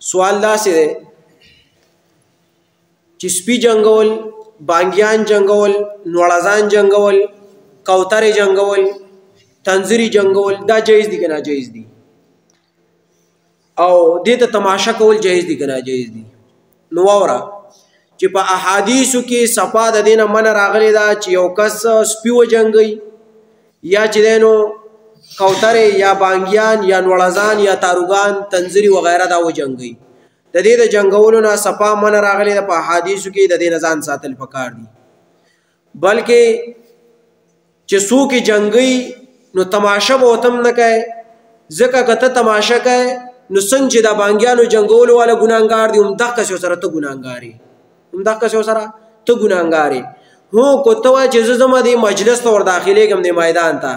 سوال داسې دی چې سپي جنګول، بانګیان جنګول، نوړزان جنګول، کوترې جنګول، تنزري جنګول دا جایز دي که ناجایز دي؟ او دې ته تماشا کول جایز دي که ناجایز دي؟ نو واوره چې په احادیثو کې صفا د دې نه منع راغلې ده چې یو کس سپي وجنګوي یا چې دی نو کوترې یا بانګیان یا نوړزان یا تاروګان تنزري وغیره دا وجنګوي. د دې د جنګولو نه صفا منع راغلې ده په احادیثو کې، د دې نه ځان ساتل پکار دي. بلکې چې څوک یې جنګوي نو تماشا به ورته هم نه کوي، ځکه که ته تماشا کوې نو څنګه چې د بانګیانو جنګولو والا ګناهګار دي همدغسې ورسره ته ګناهګار یې، همدغسې ورسره ته ګناهګار یې. هو که ته وایې چې زه ځمه دې مجلس ته ورداخلېږم دې میدان ته،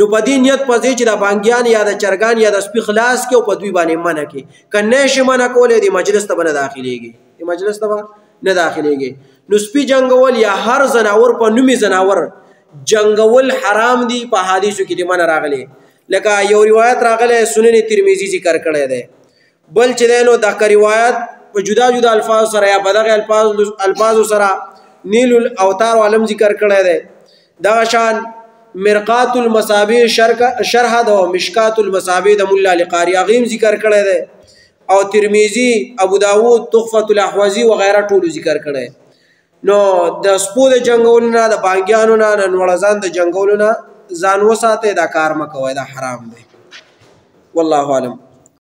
نو په دې نیت پسې چې د بانګیان یا د چرګان یا د سپي خلاص کړې او په دوی باندې منع کړې. که نه یې شي منع کولی دې مجلس ته به نه داخلېږي، دې مجلس ته به نه داخلېږي. نو سپي جنګول یا هر ځناور په نومي ځناور جنګول حرام دي، په حدیثو کې دې منع راغلی. لکه یو روایت راغلی سنن ترمذي ذکر کړی دی، بل چې دی نو دغه روایت په جدا جدا الفاظ سره یا په دغه الفاظو سره نیل الاوتار عالم ذکر کړی دی. دغه شان مرقات المصابیح شرح د مشکات المصابیح د مولا علی قاری غیم ذکر کړی دی، او ترمذی، ابو داود، تحفۃ الاحوازی وغیرہ ټول ذکر کړی. نو د سپو د جنګولو نه، د بانګیانو نه، د نوړزان د جنګولو نه ځان وساتئ، دا کار مه کوئ، دا حرام دی. والله اعلم.